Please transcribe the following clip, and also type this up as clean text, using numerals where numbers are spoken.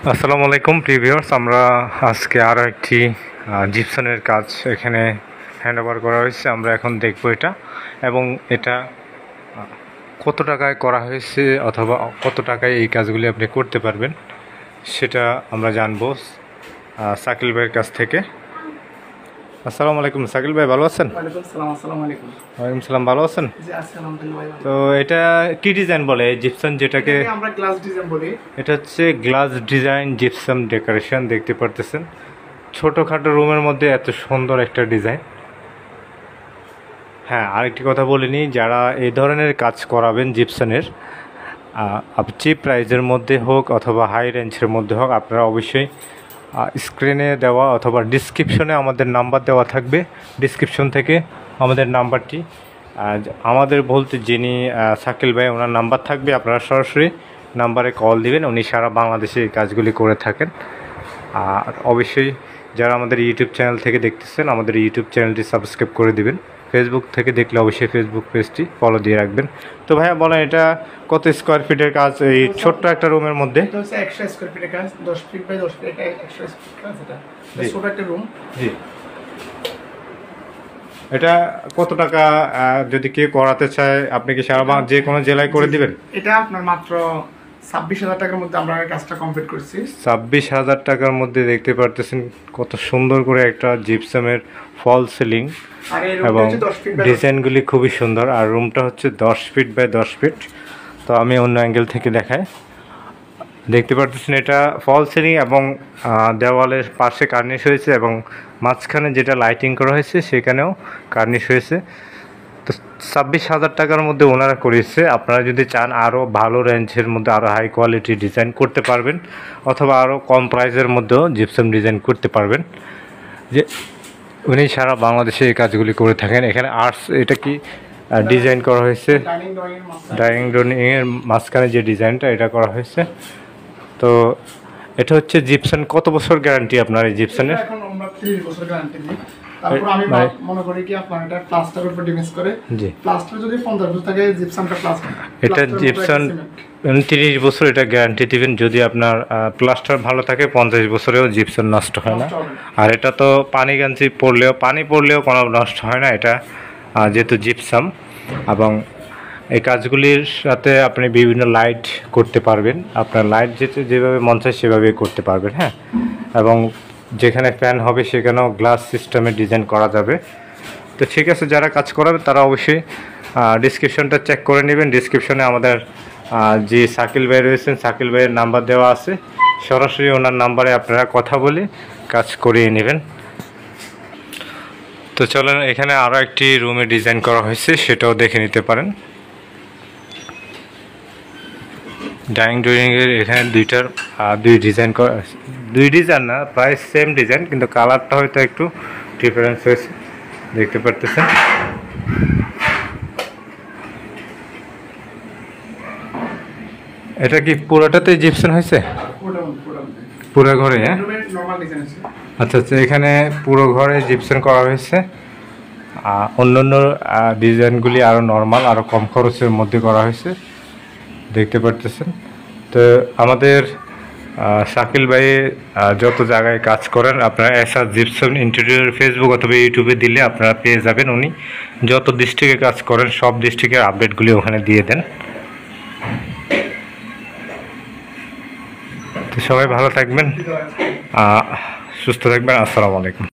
আসসালামু আলাইকুম প্রিভিউয়ার্স, আমরা আজকে আরও একটি জিপসনের কাজ এখানে হ্যান্ড ওভার করা হয়েছে। আমরা এখন দেখব এটা এবং এটা কত টাকায় করা হয়েছে অথবা কত টাকায় এই কাজগুলি আপনি করতে পারবেন সেটা আমরা জানবো শাকিল ভাইয়ের কাছ থেকে। আসসালামু আলাইকুম শাকিল ভাই, ভালো আছেন? ওয়ালাইকুম সালাম, ভালো আছেন? তো এটা কি ডিজাইন বলে জিপসাম, যেটাকে আমরা গ্লাস ডিজাইন বলি? এটা হচ্ছে গ্লাস ডিজাইন জিপসাম ডেকোরেশন। দেখতে পারতেছেন ছোটোখাটো রুমের মধ্যে এত সুন্দর একটা ডিজাইন। হ্যাঁ, আরেকটি কথা বলিনি, যারা এই ধরনের কাজ করাবেন জিপসানের চিপ প্রাইজের মধ্যে হোক অথবা হাই রেঞ্জের মধ্যে হোক, আপনারা অবশ্যই স্ক্রিনে দেওয়া অথবা ডিসক্রিপশনে আমাদের নাম্বার দেওয়া থাকবে। ডিসক্রিপশন থেকে আমাদের নাম্বারটি আমাদের বলতে যিনি শাকিল ভাই, ওনার নাম্বার থাকবে, আপনারা সরাসরি নাম্বারে কল দিবেন। উনি সারা বাংলাদেশে এই কাজগুলি করে থাকেন। আর অবশ্যই যারা আমাদের ইউটিউব চ্যানেল থেকে দেখতেছেন, আমাদের ইউটিউব চ্যানেলটি সাবস্ক্রাইব করে দিবেন। ফেসবুক থেকে দেখলে অবশ্যই ফেসবুক পেজটি ফলো দিয়ে রাখবেন। তো ভাইয়া বলেন, এটা কত স্কোয়ার ফিটের কাজ এই ছোট্ট একটা রুমের মধ্যে? এটা হচ্ছে 100 স্কয়ার ফিটের কাজ, 10 ফিট বাই 10 ফিট, 100 স্কয়ার কাজ। এটা ছোট একটা রুম। জি, এটা কত টাকা যদি কেউ করাতে চায় আপনি কি সারা বাংলা যে কোনো জেলায় করে দিবেন? এটা আপনার মাত্র 26,000 টাকার মধ্যে আমরা কাজটা কমপ্লিট করছি। 26,000 টাকার মধ্যে দেখতে পারতেছেন কত সুন্দর করে একটা জিপসামের ফল সিলিং এবং ডিজাইনগুলি খুবই সুন্দর। আর রুমটা হচ্ছে 10 ফিট বাই 10 ফিট। তো আমি অন্য অ্যাঙ্গেল থেকে দেখাই। দেখতে পারতেছেন এটা ফল সিলিং এবং দেওয়ালের পাশে কার্নিশ হয়েছে এবং মাঝখানে যেটা লাইটিং করা হয়েছে সেখানেও কার্নিশ হয়েছে। তো 26,000 টাকার মধ্যে ওনারা করেছে। আপনারা যদি চান আরও ভালো রেঞ্জের মধ্যে আরও হাই কোয়ালিটি ডিজাইন করতে পারবেন অথবা আরও কম প্রাইসের মধ্যেও জিপসাম ডিজাইন করতে পারবেন। যে উনি সারা বাংলাদেশে এই কাজগুলি করে থাকেন। এখানে আর্টস এটা কি ডিজাইন করা হয়েছে, ডাইনিং ড্রয়িংয়ের মাঝখানে যে ডিজাইনটা এটা করা হয়েছে। তো এটা হচ্ছে জিপসান। কত বছর গ্যারান্টি আপনার এই জিপসানের? এখন আমরা 30 বছর গ্যারান্টি দিই। তারপর আমি মনে করি কি আপনার এটা প্লাস্টারের উপর ডিপেন্ড করে। জি, প্লাস্টার যদি 50 বছর থাকে জিপসামটা প্লাস্টার, এটা জিপসান 30 বছর এটা গ্যারান্টি দিবেন। যদি আপনার প্লাস্টার ভালো থাকে 50 বছরেও জিপসান নষ্ট হয় না। আর এটা তো পানি পড়লেও কোনো নষ্ট হয় না এটা, যেহেতু জিপসাম। এবং এই কাজগুলির সাথে আপনি বিভিন্ন লাইট করতে পারবেন, আপনার লাইট যেভাবে মন চায় সেভাবে করতে পারবেন। হ্যাঁ, এবং যেখানে ফ্যান হবে সেখানেও গ্লাস সিস্টেমে ডিজাইন করা যাবে। তো ঠিক আছে, যারা কাজ করাবে তারা অবশ্যই ডিসক্রিপশনটা চেক করে নেবেন। ডিসক্রিপশনে আমাদের যে শাকিল ভাই রয়েছেন, শাকিল ভাইয়ের নাম্বার দেওয়া আছে। সরাসরি ওনার নাম্বারে আপনারা কথা বলে কাজ করিয়ে নেবেন। তো চলেন, এখানে আরও একটি রুমে ডিজাইন করা হয়েছে, সেটাও দেখে নিতে পারেন। ডাইনিং ড্রয়িংয়ের এখানে দুই ডিজাইন না, প্রায় সেম ডিজাইন, কিন্তু কালারটা হয়তো একটু ডিফারেন্স হয়েছে। দেখতে পারতেছেন এটা কি পুরোটাতে জিপসান হয়েছে? পুরো ঘরে? হ্যাঁ, আচ্ছা আচ্ছা, এখানে পুরো ঘরে জিপসান করা হয়েছে। অন্যান্য ডিজাইনগুলি আরও নর্মাল, আরও কম খরচের মধ্যে করা হয়েছে। দেখতে পারতেছেন। তো আমাদের শাকিল ভাই যত জায়গায় কাজ করেন, আপনারা এসআর জিপসাম ইন্টেরিয়র ফেসবুক অথবা ইউটিউবে দিলে আপনারা পেয়ে যাবেন। উনি যত ডিস্ট্রিক্টে কাজ করেন সব ডিস্ট্রিক্টের আপডেটগুলি ওখানে দিয়ে দেন। তো সবাই ভালো থাকবেন, সুস্থ থাকবেন। আসসালামু আলাইকুম।